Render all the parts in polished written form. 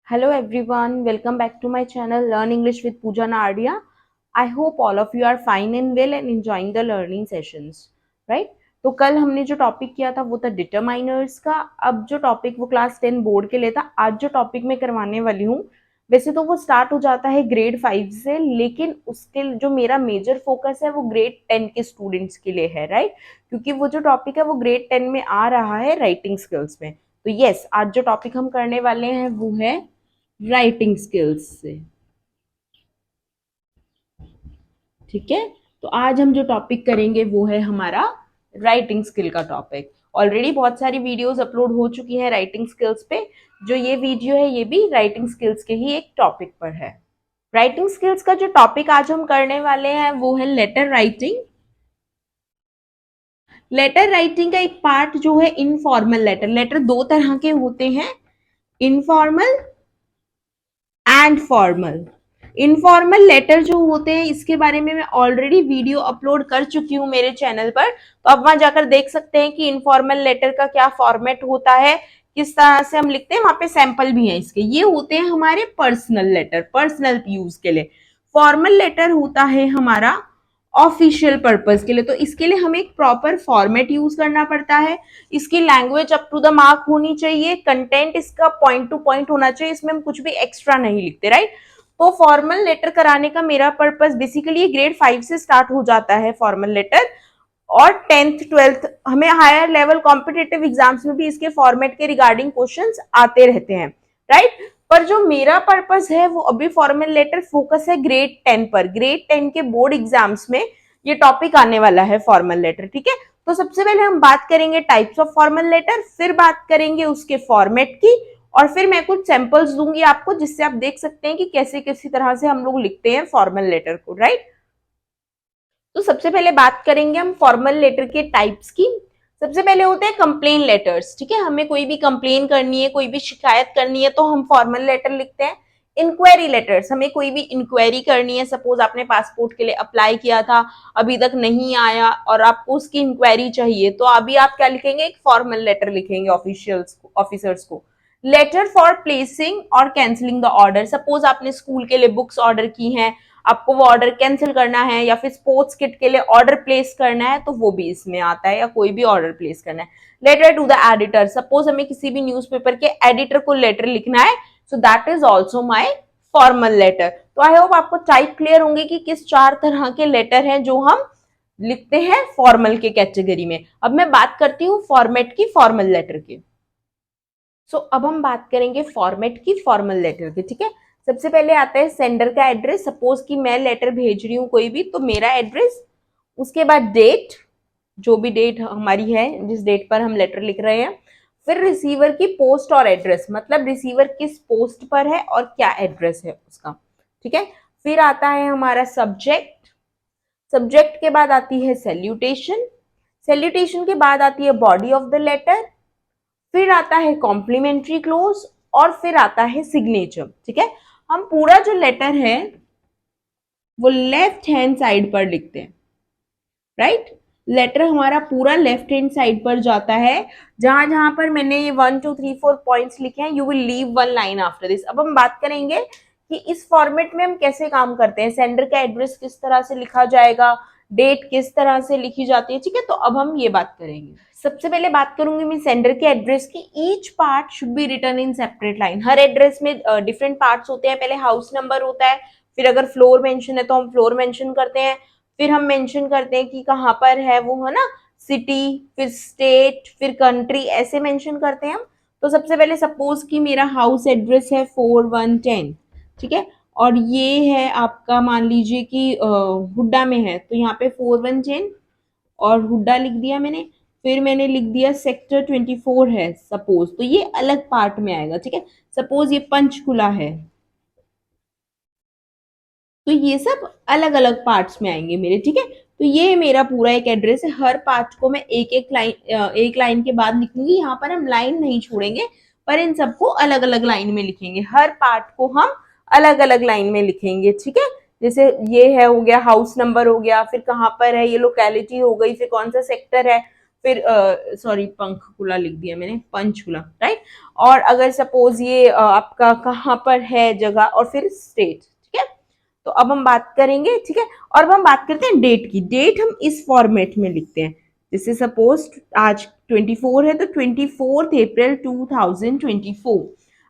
Hello everyone, welcome back to my channel Learn English with Pooja Nardia. I hope all of you are fine and well and enjoying the learning sessions, right? तो कल हमने जो topic किया था वो था determiners का। अब जो टॉपिक वो क्लास 10 बोर्ड के लिए था, आज जो टॉपिक मैं करवाने वाली हूँ वैसे तो वो स्टार्ट हो जाता है ग्रेड 5 से, लेकिन उसके जो मेरा मेजर फोकस है वो ग्रेड 10 के स्टूडेंट्स के लिए है, राइट? क्योंकि वो जो टॉपिक है वो ग्रेड 10 में आ रहा है राइटिंग स्किल्स में। तो यस, आज जो टॉपिक हम करने वाले हैं वो है राइटिंग स्किल्स से। ठीक है, तो आज हम जो टॉपिक करेंगे वो है हमारा राइटिंग स्किल का टॉपिक। ऑलरेडी बहुत सारी वीडियोस अपलोड हो चुकी हैं राइटिंग स्किल्स पे। जो ये वीडियो है ये भी राइटिंग स्किल्स के ही एक टॉपिक पर है। राइटिंग स्किल्स का जो टॉपिक आज हम करने वाले हैं वो है लेटर राइटिंग। लेटर राइटिंग का एक पार्ट जो है इनफॉर्मल लेटर। लेटर दो तरह के होते हैं, informal and formal. Informal letter जो होते हैं इसके बारे में मैं ऑलरेडी वीडियो अपलोड कर चुकी हूँ मेरे चैनल पर, तो आप वहां जाकर देख सकते हैं कि इनफॉर्मल लेटर का क्या फॉर्मेट होता है, किस तरह से हम लिखते हैं। वहां पे सैंपल भी है इसके। ये होते हैं हमारे पर्सनल लेटर, पर्सनल यूज के लिए। फॉर्मल लेटर होता है हमारा ऑफिशियल पर्पस के लिए। तो इसके लिए हमें एक प्रॉपर फॉर्मेट यूज करना पड़ता है। इसकी language up to the mark होनी चाहिए, कंटेंट इसका पॉइंट टू पॉइंट होना चाहिए, इसमें हम कुछ भी एक्स्ट्रा नहीं लिखते, राइट? तो फॉर्मल लेटर कराने का मेरा पर्पस बेसिकली ग्रेड 5 से स्टार्ट हो जाता है फॉर्मल लेटर, और 10th 12th हमें हायर लेवल कॉम्पिटिटिव एग्जाम्स में भी इसके फॉर्मेट के रिगार्डिंग क्वेश्चंस आते रहते हैं, राइट? पर जो मेरा पर्पस है वो अभी फॉर्मल लेटर फोकस है ग्रेड 10 पर। ग्रेड 10 के बोर्ड एग्जाम्स में ये टॉपिक आने वाला है फॉर्मल लेटर, ठीक है? तो सबसे पहले हम बात करेंगे टाइप्स ऑफ फॉर्मल लेटर, फिर बात करेंगे उसके फॉर्मेट की, और फिर मैं कुछ सैंपल्स दूंगी आपको जिससे आप देख सकते हैं कि कैसे किसी तरह से हम लोग लिखते हैं फॉर्मल लेटर को, राइट? तो सबसे पहले बात करेंगे हम फॉर्मल लेटर के टाइप्स की। सबसे पहले होते हैं कंप्लेन लेटर्स, ठीक है? हमें कोई भी कंप्लेन करनी है, कोई भी शिकायत करनी है तो हम फॉर्मल लेटर लिखते हैं। इंक्वायरी लेटर्स, हमें कोई भी इंक्वायरी करनी है, सपोज आपने पासपोर्ट के लिए अप्लाई किया था, अभी तक नहीं आया और आपको उसकी इंक्वायरी चाहिए, तो अभी आप क्या लिखेंगे? एक फॉर्मल लेटर लिखेंगे ऑफिशियल्स को, ऑफिसर्स को। लेटर फॉर प्लेसिंग और कैंसिलिंग द ऑर्डर, सपोज आपने स्कूल के लिए बुक्स ऑर्डर की हैं, आपको वो ऑर्डर कैंसिल करना है, या फिर स्पोर्ट्स किट के लिए ऑर्डर प्लेस करना है तो वो भी इसमें आता है, या कोई भी ऑर्डर प्लेस करना है। Letter to the editor, suppose हमें किसी भी न्यूज़पेपर के एडिटर को लेटर लिखना है, so that is also my formal letter. तो आई होप आपको टाइप क्लियर होंगे कि किस चार तरह के लेटर हैं जो हम लिखते हैं फॉर्मल के कैटेगरी में। अब मैं बात करती हूँ फॉर्मेट की, फॉर्मल लेटर की। अब हम बात करेंगे फॉर्मेट की, फॉर्मल लेटर की, ठीक है? सबसे पहले आता है सेंडर का एड्रेस। सपोज कि मैं लेटर भेज रही हूँ कोई भी, तो मेरा एड्रेस, उसके बाद डेट, जो भी डेट हमारी है जिस डेट पर हम लेटर लिख रहे हैं, फिर रिसीवर की पोस्ट और एड्रेस, मतलब रिसीवर किस पोस्ट पर है और क्या एड्रेस है उसका, ठीक है? फिर आता है हमारा सब्जेक्ट। सब्जेक्ट के बाद आती है सैल्यूटेशन। सैल्यूटेशन के बाद आती है बॉडी ऑफ द लेटर। फिर आता है कॉम्प्लीमेंट्री क्लोज, और फिर आता है सिग्नेचर, ठीक है? हम पूरा जो लेटर है वो लेफ्ट हैंड साइड पर लिखते हैं, राइट? लेटर हमारा पूरा लेफ्ट हैंड साइड पर जाता है। जहां जहां पर मैंने ये 1 2 3 4 पॉइंट्स लिखे हैं, you will leave one line after this. अब हम बात करेंगे कि इस फॉर्मेट में हम कैसे काम करते हैं, सेंडर का एड्रेस किस तरह से लिखा जाएगा, डेट किस तरह से लिखी जाती है, ठीक है? तो अब हम ये बात करेंगे। सबसे पहले बात करूंगी मैं सेंडर के एड्रेस की। Each part should be written in separate line. हर एड्रेस में डिफरेंट पार्ट्स होते हैं। पहले हाउस नंबर होता है, फिर अगर फ्लोर मेंशन है तो हम फ्लोर मेंशन करते हैं, फिर हम मेंशन करते हैं कि कहाँ पर है वो, है ना? सिटी, फिर स्टेट, फिर कंट्री, ऐसे मेंशन करते हैं हम। तो सबसे पहले सपोज कि मेरा हाउस एड्रेस है 4110, ठीक है? और ये है आपका, मान लीजिए कि हुड्डा में है, तो यहाँ पे 4110 और हुड्डा लिख दिया मैंने। फिर मैंने लिख दिया सेक्टर 24 है सपोज, तो ये अलग पार्ट में आएगा, ठीक है? सपोज ये पंचकुला है, तो ये सब अलग अलग पार्ट्स में आएंगे मेरे, ठीक है? तो ये मेरा पूरा एक एड्रेस है। हर पार्ट को मैं एक लाइन के बाद लिखूंगी। यहाँ पर हम लाइन नहीं छोड़ेंगे, पर इन सबको अलग अलग लाइन में लिखेंगे। हर पार्ट को हम अलग अलग लाइन में लिखेंगे, ठीक है? जैसे ये है, हो गया हाउस नंबर, हो गया, फिर कहाँ पर है, ये लोकेलिटी हो गई, फिर कौन सा सेक्टर है, फिर सॉरी पंखकुला लिख दिया मैंने, पंचकुला, राइट। और अगर सपोज ये आपका कहाँ पर है जगह, और फिर स्टेट, ठीक है। तो अब हम बात करेंगे, ठीक है। और अब हम बात करते हैं डेट की। डेट हम इस फॉर्मेट में लिखते हैं, जैसे सपोज आज 24 है तो 24 अप्रैल 2024।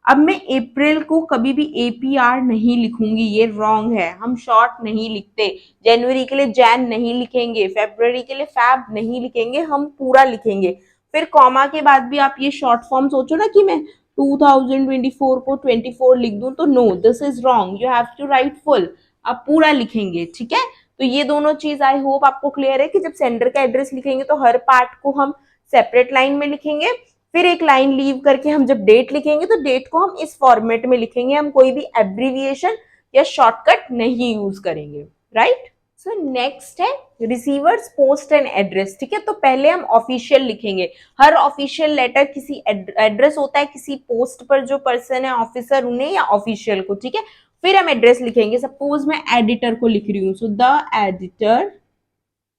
अब मैं अप्रैल को कभी भी APR नहीं लिखूंगी, ये रॉन्ग है। हम शॉर्ट नहीं लिखते। जनवरी के लिए जैन नहीं लिखेंगे, फेब्रुवरी के लिए फैब नहीं लिखेंगे, हम पूरा लिखेंगे। फिर कॉमा के बाद भी आप ये शॉर्ट फॉर्म सोचो ना कि मैं 2024 को 24 लिख दूं, तो no, this is wrong, you have to write full. आप पूरा लिखेंगे, ठीक है। तो ये दोनों चीज आई होप आपको क्लियर है कि जब सेंडर का एड्रेस लिखेंगे तो हर पार्ट को हम सेपरेट लाइन में लिखेंगे, फिर एक लाइन लीव करके हम जब डेट लिखेंगे तो डेट को हम इस फॉर्मेट में लिखेंगे, हम कोई भी एब्रीविएशन या शॉर्टकट नहीं यूज करेंगे, राइट। सो नेक्स्ट है रिसीवर्स पोस्ट एंड एड्रेस, ठीक है। तो पहले हम ऑफिशियल लिखेंगे। हर ऑफिशियल लेटर किसी एड्रेस होता है, किसी पोस्ट पर जो पर्सन है ऑफिसर उन्हें या ऑफिशियल को, ठीक है। फिर हम एड्रेस लिखेंगे। सपोज मैं एडिटर को लिख रही हूँ, सो द एडिटर,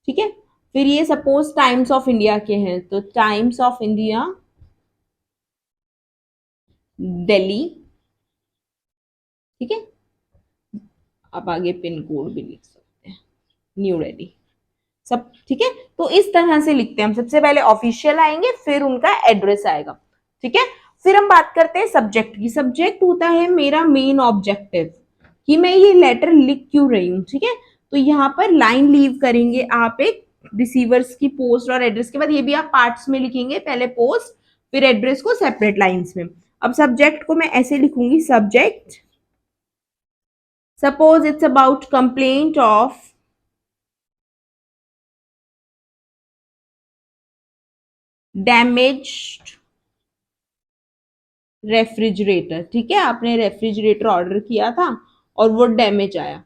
ठीक है। फिर ये सपोज टाइम्स ऑफ इंडिया के हैं, तो टाइम्स ऑफ इंडिया दिल्ली, ठीक है। आप आगे पिन कोड भी लिख सकते हैं, न्यू दिल्ली, सब ठीक है। तो इस तरह से लिखते हैं हम। सबसे पहले ऑफिशियल आएंगे, फिर उनका एड्रेस आएगा, ठीक है। फिर हम बात करते हैं सब्जेक्ट की। सब्जेक्ट होता है मेरा मेन ऑब्जेक्टिव, कि मैं ये लेटर लिख क्यों रही हूं, ठीक है। तो यहाँ पर लाइन लीव करेंगे आप एक रिसीवर्स की पोस्ट और एड्रेस के बाद, ये भी आप पार्ट्स में लिखेंगे, पहले पोस्ट फिर एड्रेस को सेपरेट लाइंस में। अब सब्जेक्ट को मैं ऐसे लिखूंगी, subject suppose it's about complaint of damaged refrigerator, ठीक है। आपने रेफ्रिजरेटर ऑर्डर किया था और वो डैमेज आया,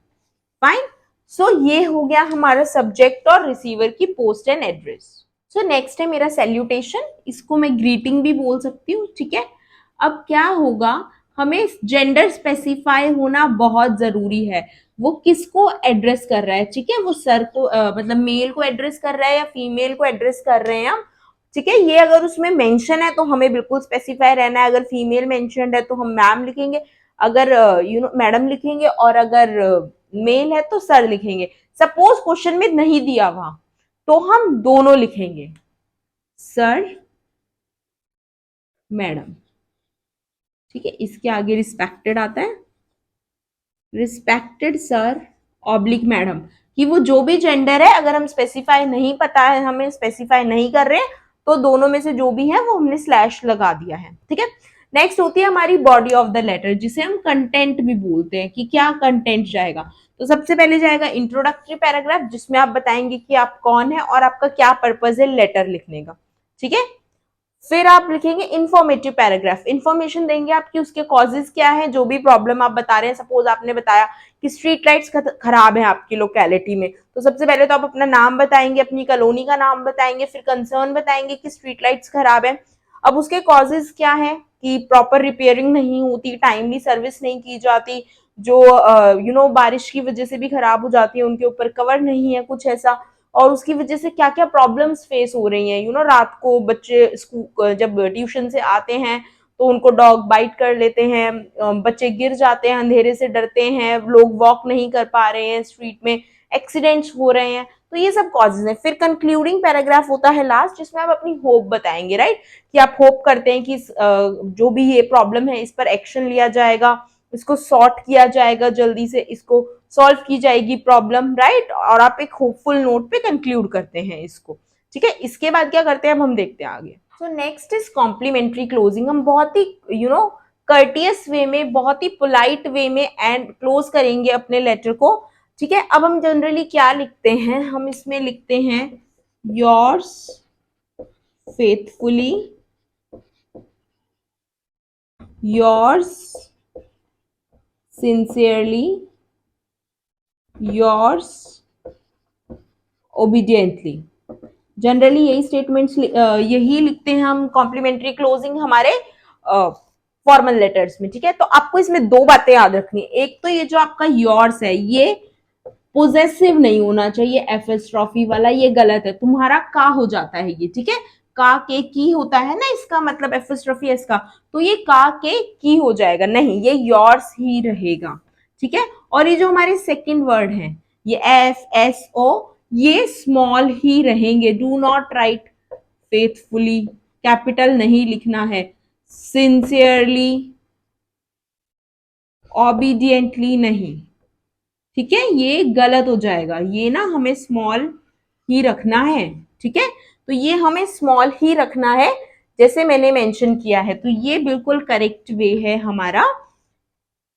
फाइन। सो ये हो गया हमारा सब्जेक्ट और रिसीवर की post and address. So next है मेरा सैल्यूटेशन, इसको मैं ग्रीटिंग भी बोल सकती हूँ, ठीक है। अब क्या होगा, हमें जेंडर स्पेसिफाई होना बहुत जरूरी है। वो किसको एड्रेस कर रहा है, ठीक है। वो सर को मतलब मेल को एड्रेस कर रहा है या फीमेल को एड्रेस कर रहे हैं हम, ठीक है। ये अगर उसमें मेंशन है तो हमें बिल्कुल स्पेसिफाई रहना है। अगर फीमेल मेंशनड है तो हम मैम लिखेंगे, अगर मैडम लिखेंगे, और अगर मेल है तो सर लिखेंगे। सपोज क्वेश्चन में नहीं दिया वहां, तो हम दोनों लिखेंगे, सर मैडम, ठीक है। इसके आगे रिस्पेक्टेड आता है, रिस्पेक्टेड सर ऑब्लिक मैडम, कि वो जो भी जेंडर है, अगर हम स्पेसिफाई नहीं पता है, हमें स्पेसिफाई नहीं कर रहे हैं, तो दोनों में से जो भी है वो हमने स्लैश लगा दिया है, ठीक है। नेक्स्ट होती है हमारी बॉडी ऑफ द लेटर, जिसे हम कंटेंट भी बोलते हैं, कि क्या कंटेंट जाएगा। तो सबसे पहले जाएगा इंट्रोडक्टरी पैराग्राफ, जिसमें आप बताएंगे कि आप कौन है और आपका क्या पर्पज है लेटर लिखने का, ठीक है। फिर आप लिखेंगे इंफॉर्मेटिव पैराग्राफ, इंफॉर्मेशन देंगे आपकी उसके कॉजेज क्या है, जो भी प्रॉब्लम आप बता रहे हैं। सपोज आपने बताया कि स्ट्रीट लाइट्स खराब है आपकी लोकेलिटी में, तो सबसे पहले तो आप अपना नाम बताएंगे, अपनी कॉलोनी का नाम बताएंगे, फिर कंसर्न बताएंगे कि स्ट्रीट लाइट्स खराब है। अब उसके कॉजेज क्या है, कि प्रॉपर रिपेयरिंग नहीं होती, टाइमली सर्विस नहीं की जाती, जो बारिश की वजह से भी खराब हो जाती है, उनके ऊपर कवर नहीं है, कुछ ऐसा। और उसकी वजह से क्या क्या प्रॉब्लम्स फेस हो रही हैं, रात को बच्चे स्कूल जब ट्यूशन से आते हैं तो उनको डॉग बाइट कर लेते हैं, बच्चे गिर जाते हैं, अंधेरे से डरते हैं, लोग वॉक नहीं कर पा रहे हैं स्ट्रीट में, एक्सीडेंट्स हो रहे हैं। तो ये सब कॉजेज हैं। फिर कंक्लूडिंग पैराग्राफ होता है लास्ट, जिसमें आप अपनी होप बताएंगे, राइट, कि आप होप करते हैं कि जो भी ये प्रॉब्लम है इस पर एक्शन लिया जाएगा, इसको सॉर्ट किया जाएगा, जल्दी से इसको सॉल्व की जाएगी प्रॉब्लम, राइट। और आप एक होपफुल नोट पे कंक्लूड करते हैं इसको, ठीक है। इसके बाद क्या करते हैं, अब हम देखते हैं आगे। So next is complimentary closing. हम बहुत ही कर्टियस वे में, बहुत ही पोलाइट वे में एंड क्लोज करेंगे अपने लेटर को, ठीक है। अब हम जनरली क्या लिखते हैं, हम इसमें लिखते हैं yours faithfully, yours sincerely, yours obediently. Generally यही स्टेटमेंट्स यही लिखते हैं हम कॉम्प्लीमेंट्री क्लोजिंग हमारे फॉर्मल लेटर्स में, ठीक है। तो आपको इसमें दो बातें याद रखनी है। एक तो ये जो आपका योर्स है, ये पोजेसिव नहीं होना चाहिए एपिस्ट्रॉफी वाला, ये गलत है, तुम्हारा का हो जाता है ये, ठीक है। का के की होता है ना, इसका मतलब एपिस्ट्रॉफी इसका, तो ये का के की हो जाएगा, नहीं ये योर्स ही रहेगा, ठीक है। और ये जो हमारे सेकंड वर्ड है, ये एफ एस ओ, ये स्मॉल ही रहेंगे, do not right faithfully, capital नहीं लिखना है, सिंसियरली, ओबीडियंटली नहीं, ठीक है, ये गलत हो जाएगा, ये ना हमें स्मॉल ही रखना है, ठीक है। तो ये हमें स्मॉल ही रखना है जैसे मैंने मेंशन किया है, तो ये बिल्कुल करेक्ट वे है हमारा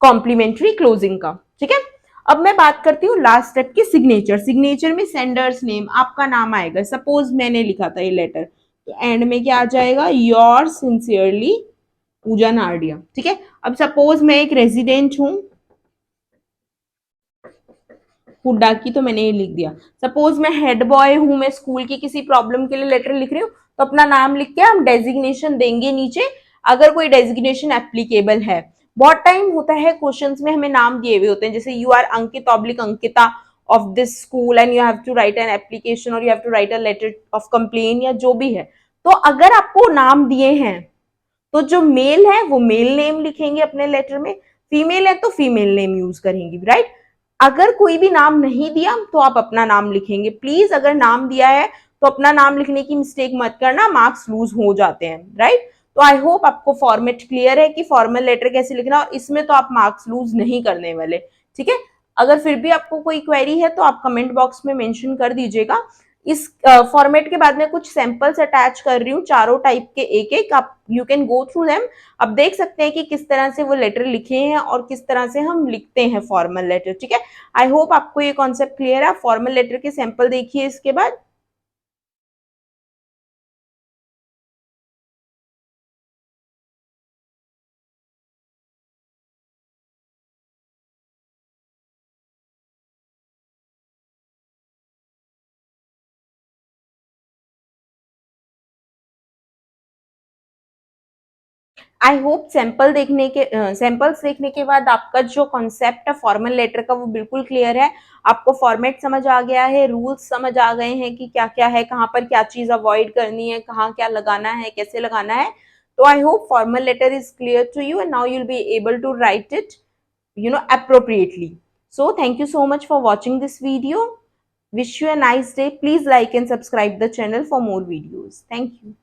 कॉम्प्लीमेंट्री क्लोजिंग का, ठीक है। अब मैं बात करती हूँ लास्ट स्टेप की, सिग्नेचर। सिग्नेचर में सेंडर्स नेम, आपका नाम आएगा, सपोज मैंने लिखा था ये लेटर, तो एंड में क्या आ जाएगा, योर सिंसियरली पूजा नारडिया, ठीक है। अब सपोज मैं एक रेजिडेंट हूं, हुड्डा की, तो मैंने ये लिख दिया। सपोज मैं हेड बॉय हूं, मैं स्कूल की किसी प्रॉब्लम के लिए लेटर लिख रही हूँ, तो अपना नाम लिख के हम डेजिग्नेशन देंगे नीचे, अगर कोई डेजिग्नेशन एप्लीकेबल है। बहुत टाइम होता है क्वेश्चंस में हमें नाम दिए हुए होते हैं, जैसे you are Ankit oblique Ankita of this school and you have to write an application और you have to write a letter of complain या जो भी है। तो अगर आपको नाम दिए हैं तो जो मेल है वो मेल नेम लिखेंगे अपने लेटर में, फीमेल है तो फीमेल नेम यूज करेंगे, राइट। अगर कोई भी नाम नहीं दिया तो आप अपना नाम लिखेंगे। प्लीज अगर नाम दिया है तो अपना नाम लिखने की मिस्टेक मत करना, मार्क्स लूज हो जाते हैं, राइट। तो आई होप आपको फॉर्मेट क्लियर है कि फॉर्मल लेटर कैसे लिखना, और इसमें तो आप मार्क्स लूज नहीं करने वाले, ठीक है। अगर फिर भी आपको कोई क्वेरी है तो आप कमेंट बॉक्स में मेंशन कर दीजिएगा। इस फॉर्मेट के बाद में कुछ सैंपल्स अटैच कर रही हूँ, चारों टाइप के एक एक, आप you can go through them. अब देख सकते हैं कि किस तरह से वो लेटर लिखे हैं और किस तरह से हम लिखते हैं फॉर्मल लेटर, ठीक है। आई होप आपको ये कॉन्सेप्ट क्लियर है। फॉर्मल लेटर के सैंपल देखिए इसके बाद। आई होप सैंपल्स देखने के बाद आपका जो कॉन्सेप्ट है फॉर्मल लेटर का वो बिल्कुल क्लियर है। आपको फॉर्मेट समझ आ गया है, रूल्स समझ आ गए हैं कि क्या क्या है, कहाँ पर क्या चीज अवॉइड करनी है, कहाँ क्या लगाना है, कैसे लगाना है। तो I hope formal letter is clear to you and now you'll be able to write it, appropriately. So thank you so much for watching this video. Wish you a nice day. Please like and subscribe the channel for more videos. Thank you.